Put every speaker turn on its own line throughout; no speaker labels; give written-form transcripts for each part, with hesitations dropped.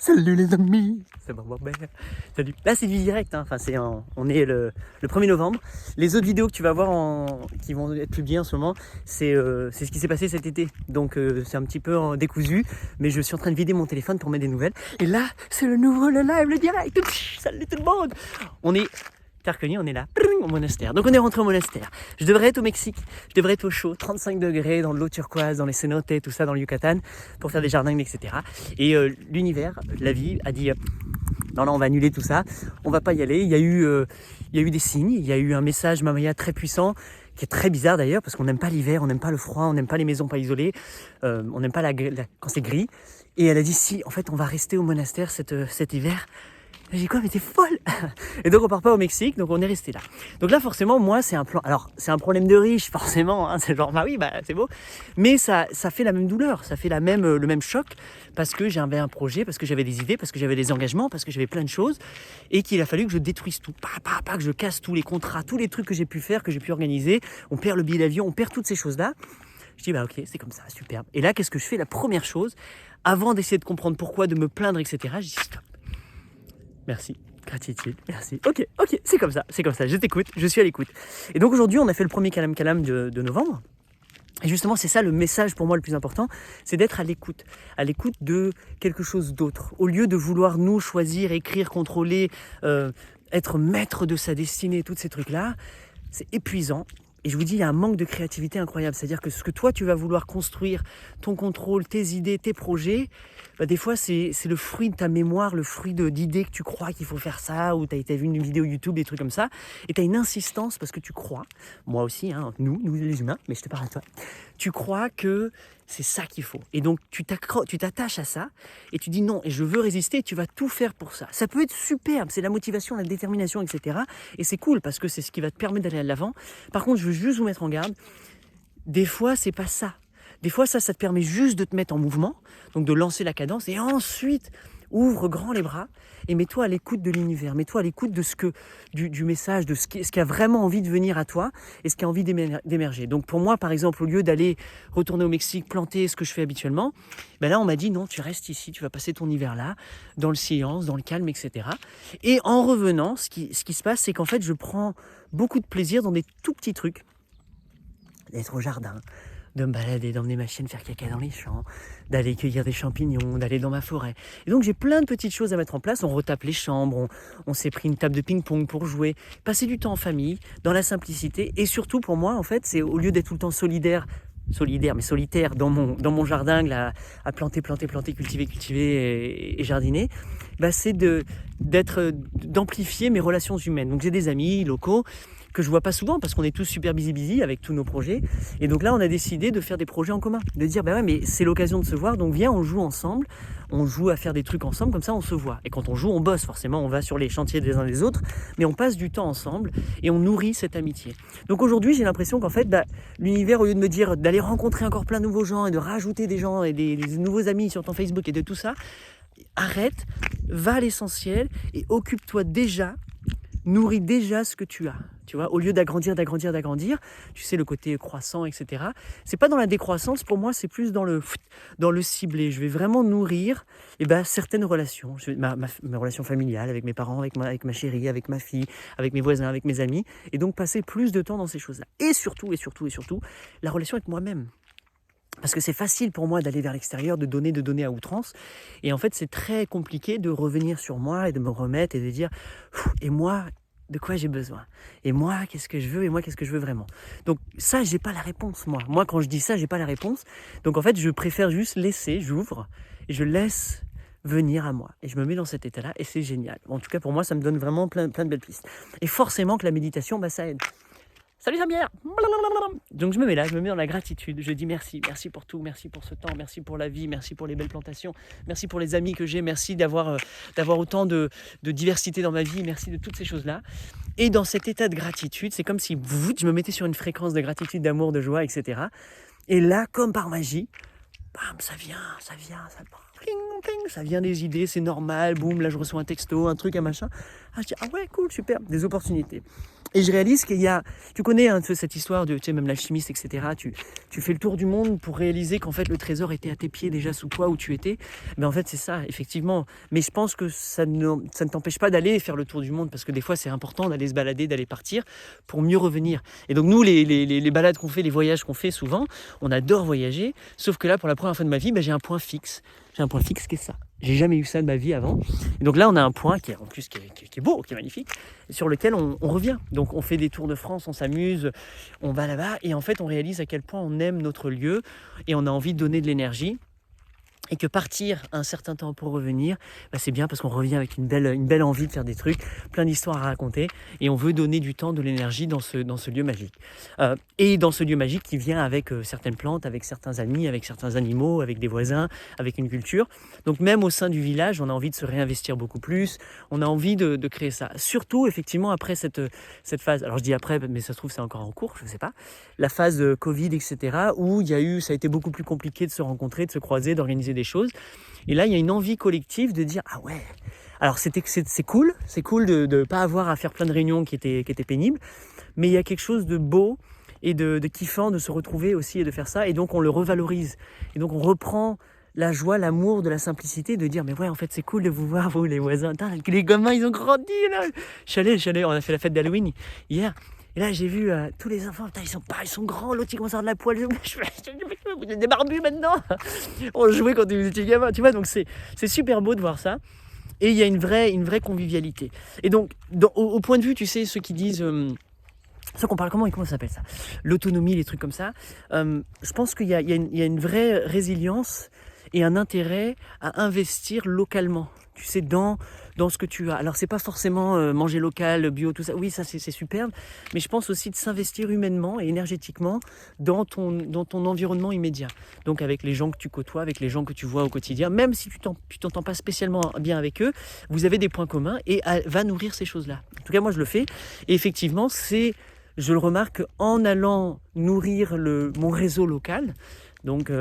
Salut les amis, c'est Bob Robert. Salut. Là c'est du direct, hein. Enfin, on est le 1er novembre. Les autres vidéos que tu vas voir qui vont être publiées en ce moment, c'est ce qui s'est passé cet été. Donc c'est un petit peu décousu, mais je suis en train de vider mon téléphone pour mettre des nouvelles. Et là, c'est le live, le direct. Salut tout le monde. On est... T'as reconnu, on est là, au monastère. Donc on est rentré au monastère. Je devrais être au Mexique, je devrais être au chaud, 35 degrés, dans de l'eau turquoise, dans les cenotes, tout ça, dans le Yucatan, pour faire des jardins, etc. Et l'univers, la vie, a dit non, on va annuler tout ça, on va pas y aller. Il y a eu des signes, il y a eu un message Mamaya très puissant, qui est très bizarre d'ailleurs, parce qu'on n'aime pas l'hiver, on n'aime pas le froid, on n'aime pas les maisons pas isolées, on n'aime pas quand c'est gris. Et elle a dit si, en fait, on va rester au monastère cet hiver. J'ai dit quoi, mais t'es folle. Et donc on part pas au Mexique, donc on est resté là. Donc là forcément moi c'est un plan, alors c'est un problème de riche forcément, hein, c'est genre bah oui bah c'est beau, mais ça fait la même douleur, ça fait le même choc, parce que j'avais un projet, parce que j'avais des idées, parce que j'avais des engagements, parce que j'avais plein de choses, et qu'il a fallu que je détruise tout, que je casse tous les contrats, tous les trucs que j'ai pu faire, que j'ai pu organiser. On perd le billet d'avion, on perd toutes ces choses là. Je dis bah ok, c'est comme ça, superbe. Et là qu'est-ce que je fais? La première chose, avant d'essayer de comprendre pourquoi, de me plaindre, etc., je dis stop. Merci, gratitude, merci. Ok, c'est comme ça, je t'écoute, je suis à l'écoute. Et donc aujourd'hui, on a fait le premier Kalam Kalam de novembre. Et justement, c'est ça le message pour moi le plus important, c'est d'être à l'écoute de quelque chose d'autre. Au lieu de vouloir nous choisir, écrire, contrôler, être maître de sa destinée, tous ces trucs-là, c'est épuisant. Et je vous dis, il y a un manque de créativité incroyable. C'est-à-dire que ce que toi, tu vas vouloir construire, ton contrôle, tes idées, tes projets, bah, des fois, c'est le fruit de ta mémoire, le fruit d'idées que tu crois qu'il faut faire ça, ou tu as vu une vidéo YouTube, des trucs comme ça, et tu as une insistance parce que tu crois, moi aussi, hein, nous les humains, mais je te parle à toi, tu crois que c'est ça qu'il faut. Et donc, tu t'attaches à ça, et tu dis non, et je veux résister, et tu vas tout faire pour ça. Ça peut être superbe, c'est la motivation, la détermination, etc. Et c'est cool, parce que c'est ce qui va te permettre d'aller à l'avant. Par contre, je veux juste vous mettre en garde, des fois, c'est pas ça. Des fois, ça te permet juste de te mettre en mouvement, donc de lancer la cadence, et ensuite, ouvre grand les bras, et mets-toi à l'écoute de l'univers, mets-toi à l'écoute de du message, de ce qui a vraiment envie de venir à toi, et ce qui a envie d'émerger. Donc pour moi, par exemple, au lieu d'aller retourner au Mexique, planter ce que je fais habituellement, ben là, on m'a dit non, tu restes ici, tu vas passer ton hiver là, dans le silence, dans le calme, etc. Et en revenant, ce qui se passe, c'est qu'en fait, je prends beaucoup de plaisir dans des tout petits trucs, d'être au jardin, de me balader, d'emmener ma chienne faire caca dans les champs, d'aller cueillir des champignons, d'aller dans ma forêt. Et donc j'ai plein de petites choses à mettre en place. On retape les chambres, on s'est pris une table de ping-pong pour jouer, passer du temps en famille, dans la simplicité. Et surtout pour moi, en fait, c'est au lieu d'être tout le temps solidaire mais solitaire dans mon jardin là, à planter, cultiver et jardiner, bah c'est d'amplifier mes relations humaines. Donc j'ai des amis locaux que je vois pas souvent parce qu'on est tous super busy avec tous nos projets. Et donc là, on a décidé de faire des projets en commun, de dire bah ouais, mais c'est l'occasion de se voir, donc viens, on joue ensemble, on joue à faire des trucs ensemble, comme ça on se voit. Et quand on joue, on bosse forcément, on va sur les chantiers des uns des autres, mais on passe du temps ensemble et on nourrit cette amitié. Donc aujourd'hui, j'ai l'impression qu'en fait, l'univers, au lieu de me dire d'aller rencontrer encore plein de nouveaux gens et de rajouter des gens et des nouveaux amis sur ton Facebook et de tout ça, arrête, va à l'essentiel et occupe-toi déjà, nourris déjà ce que tu as. Tu vois, au lieu d'agrandir, tu sais, le côté croissant, etc. C'est pas dans la décroissance, pour moi, c'est plus dans le ciblé. Je vais vraiment nourrir certaines relations. Ma relation familiale, avec mes parents, avec ma chérie, avec ma fille, avec mes voisins, avec mes amis. Et donc passer plus de temps dans ces choses-là. Et surtout, la relation avec moi-même. Parce que c'est facile pour moi d'aller vers l'extérieur, de donner à outrance. Et en fait, c'est très compliqué de revenir sur moi et de me remettre et de dire « Et moi, de quoi j'ai besoin? Et moi, qu'est-ce que je veux? Et moi, qu'est-ce que je veux vraiment ?» Donc ça, j'ai pas la réponse, moi. Moi, quand je dis ça, j'ai pas la réponse. Donc en fait, je préfère juste laisser, j'ouvre, et je laisse venir à moi. Et je me mets dans cet état-là, et c'est génial. En tout cas, pour moi, ça me donne vraiment plein de belles pistes. Et forcément que la méditation, ça aide. Salut Jean-Pierre. Donc je me mets là, je me mets dans la gratitude. Je dis merci pour tout, merci pour ce temps, merci pour la vie, merci pour les belles plantations, merci pour les amis que j'ai, merci d'avoir autant de diversité dans ma vie, merci de toutes ces choses-là. Et dans cet état de gratitude, c'est comme si je me mettais sur une fréquence de gratitude, d'amour, de joie, etc. Et là, comme par magie, bam, ça vient, pling, pling, ça vient des idées, c'est normal, boum, là je reçois un texto, un truc, un machin. Je dis, ah ouais, cool, super, des opportunités. Et je réalise qu'il y a, tu connais cette histoire de, tu sais, même l'alchimiste, etc. Tu fais le tour du monde pour réaliser qu'en fait le trésor était à tes pieds déjà sous toi où tu étais. Mais en fait c'est ça, effectivement. Mais je pense que ça ne t'empêche pas d'aller faire le tour du monde parce que des fois c'est important d'aller se balader, d'aller partir pour mieux revenir. Et donc nous, les balades qu'on fait, les voyages qu'on fait souvent, on adore voyager. Sauf que là, pour la première fois de ma vie, j'ai un point fixe. J'ai un point fixe qui est ça. J'ai jamais eu ça de ma vie avant. Et donc là, on a un point qui est en plus qui est beau, qui est magnifique, sur lequel on revient. Donc on fait des tours de France, on s'amuse, on va là-bas et en fait on réalise à quel point on aime notre lieu et on a envie de donner de l'énergie. Et que partir un certain temps pour revenir, c'est bien parce qu'on revient avec une belle envie de faire des trucs, plein d'histoires à raconter et on veut donner du temps, de l'énergie dans ce lieu magique. Et dans ce lieu magique qui vient avec certaines plantes, avec certains amis, avec certains animaux, avec des voisins, avec une culture. Donc même au sein du village, on a envie de se réinvestir beaucoup plus, on a envie de créer ça. Surtout effectivement après cette phase, alors je dis après mais ça se trouve c'est encore en cours, je ne sais pas, la phase Covid etc. où ça a été beaucoup plus compliqué de se rencontrer, de se croiser, d'organiser des choses. Et là, il y a une envie collective de dire ah ouais. Alors c'est cool de ne pas avoir à faire plein de réunions qui étaient pénibles, mais il y a quelque chose de beau et de kiffant de se retrouver aussi et de faire ça. Et donc on le revalorise. Et donc on reprend la joie, l'amour de la simplicité, de dire mais ouais en fait c'est cool de vous voir vous les voisins. Tain, les gamins ils ont grandi là. Je suis allé, on a fait la fête d'Halloween hier. Et là, j'ai vu tous les enfants, putain, ils sont grands, l'autre il commence à avoir de la poêle. Vous êtes des barbus maintenant. On jouait quand vous étiez gamin, tu vois. Donc c'est super beau de voir ça. Et il y a une vraie convivialité. Et donc, au point de vue, tu sais, ceux qui disent, ceux qu'on parle comment ça s'appelle ça, l'autonomie, les trucs comme ça. Je pense qu'il y a une vraie résilience et un intérêt à investir localement. Tu sais, dans ce que tu as. Alors, c'est pas forcément manger local, bio, tout ça. Oui, ça, c'est superbe. Mais je pense aussi de s'investir humainement et énergétiquement dans ton environnement immédiat. Donc, avec les gens que tu côtoies, avec les gens que tu vois au quotidien, même si tu t'entends pas spécialement bien avec eux, vous avez des points communs et va nourrir ces choses-là. En tout cas, moi, je le fais. Et effectivement, je le remarque en allant nourrir mon réseau local. Donc,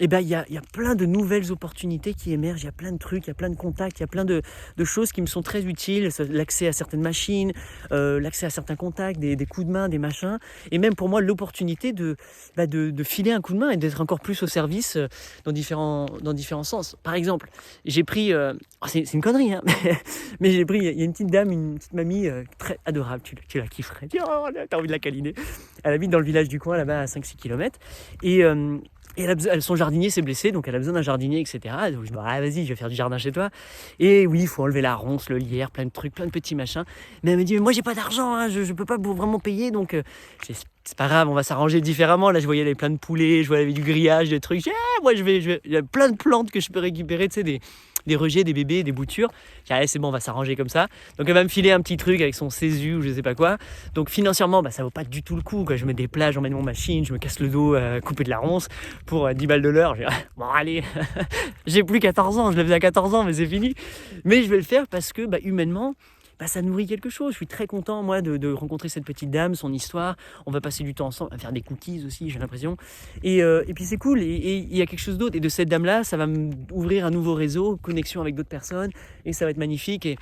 il y a plein de nouvelles opportunités qui émergent, il y a plein de trucs, il y a plein de contacts, il y a plein de choses qui me sont très utiles, l'accès à certaines machines, l'accès à certains contacts, des coups de main, des machins, et même pour moi l'opportunité de filer un coup de main et d'être encore plus au service dans différents sens. Par exemple, j'ai pris, c'est une connerie, hein, mais j'ai pris, il y a une petite dame, une petite mamie très adorable, tu la kifferais, t'as envie de la câliner. Elle habite dans le village du coin, là-bas à 5-6 km, et son jardinier s'est blessé, donc elle a besoin d'un jardinier, etc. Donc je me dis, vas-y, je vais faire du jardin chez toi. Et oui, il faut enlever la ronce, le lierre, plein de trucs, plein de petits machins. Mais elle me dit, mais moi j'ai pas d'argent, hein, je peux pas vraiment payer, donc c'est pas grave, on va s'arranger différemment. Là, je voyais plein de poulets, je voyais du grillage, des trucs. Moi, il y a plein de plantes que je peux récupérer, tu sais, des rejets, des bébés, des boutures. C'est bon, on va s'arranger comme ça. Donc elle va me filer un petit truc avec son Césu ou je sais pas quoi. Donc financièrement, ça vaut pas du tout le coup, quoi. Je me déplace, j'emmène mon machine, je me casse le dos à couper de la ronce pour 10 balles de l'heure. Bon allez, j'ai plus 14 ans, je le faisais à 14 ans, mais c'est fini. Mais je vais le faire parce que humainement, ça nourrit quelque chose. Je suis très content, moi, de rencontrer cette petite dame, son histoire. On va passer du temps ensemble, à faire des cookies aussi, j'ai l'impression. Et puis c'est cool. Et il y a quelque chose d'autre. Et de cette dame-là, ça va m'ouvrir un nouveau réseau, connexion avec d'autres personnes. Et ça va être magnifique. Et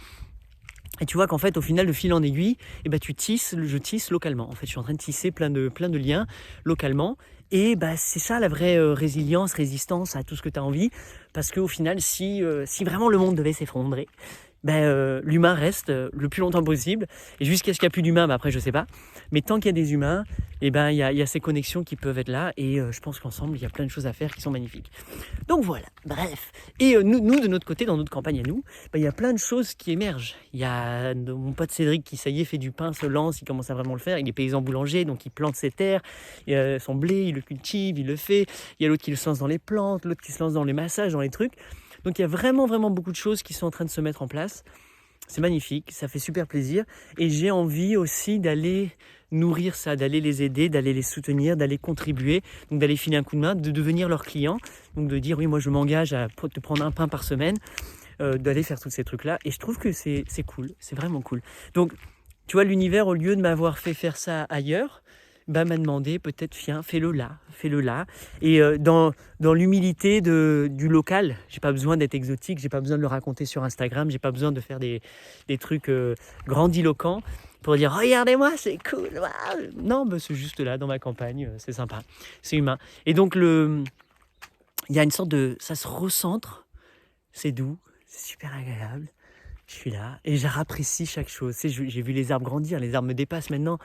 tu vois qu'en fait, au final, de fil en aiguille, je tisse localement. En fait, je suis en train de tisser plein de liens localement. Et c'est ça la vraie résilience, résistance à tout ce que tu as envie. Parce qu'au final, si vraiment le monde devait s'effondrer, l'humain reste le plus longtemps possible et jusqu'à ce qu'il n'y a plus d'humains, après je sais pas, mais tant qu'il y a des humains, il y a ces connexions qui peuvent être là et je pense qu'ensemble il y a plein de choses à faire qui sont magnifiques. Donc voilà, bref. Et nous de notre côté, dans notre campagne à nous, il y a plein de choses qui émergent. Il y a mon pote Cédric qui ça y est fait du pain, se lance, il commence à vraiment le faire, il est paysan boulanger donc il plante ses terres, son blé, il le cultive, il le fait. Il y a l'autre qui se lance dans les plantes, l'autre qui se lance dans les massages, dans les trucs. Donc il y a vraiment beaucoup de choses qui sont en train de se mettre en place. C'est magnifique, ça fait super plaisir. Et j'ai envie aussi d'aller nourrir ça, d'aller les aider, d'aller les soutenir, d'aller contribuer, donc d'aller filer un coup de main, de devenir leur client. Donc de dire oui, moi je m'engage à te prendre un pain par semaine, d'aller faire tous ces trucs-là. Et je trouve que c'est cool, c'est vraiment cool. Donc tu vois, l'univers, au lieu de m'avoir fait faire ça ailleurs, m'a demandé peut-être viens, fais-le là. Et dans l'humilité du local, j'ai pas besoin d'être exotique, j'ai pas besoin de le raconter sur Instagram, j'ai pas besoin de faire des trucs grandiloquents pour dire regardez-moi, c'est cool. Waouh. Non, bah, c'est juste là dans ma campagne, c'est sympa, c'est humain. Et donc il y a une sorte de, ça se recentre, c'est doux, c'est super agréable. Je suis là et j'apprécie chaque chose. Tu sais, j'ai vu les arbres grandir, les arbres me dépassent maintenant.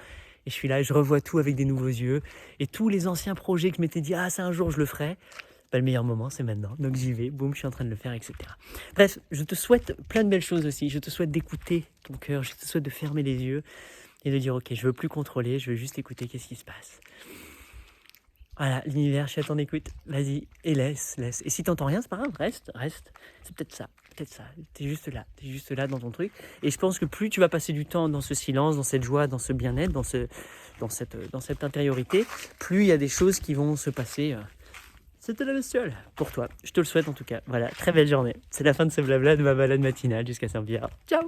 Et je suis là et je revois tout avec des nouveaux yeux. Et tous les anciens projets que je m'étais dit, ah, ça un jour je le ferai, bah, le meilleur moment c'est maintenant. Donc j'y vais, boum, je suis en train de le faire, etc. Bref, je te souhaite plein de belles choses aussi. Je te souhaite d'écouter ton cœur, je te souhaite de fermer les yeux et de dire, ok, je veux plus contrôler, je veux juste écouter qu'est-ce qui se passe. Voilà, l'univers, je suis à ton écoute. Vas-y, et laisse. Et si t'entends rien, c'est pas grave, reste. C'est peut-être ça. T'es juste là dans ton truc. Et je pense que plus tu vas passer du temps dans ce silence, dans cette joie, dans ce bien-être, dans cette intériorité, plus il y a des choses qui vont se passer. C'était la bestiole pour toi. Je te le souhaite en tout cas. Voilà, très belle journée. C'est la fin de ce blabla de ma balade matinale jusqu'à Saint-Pierre. Ciao.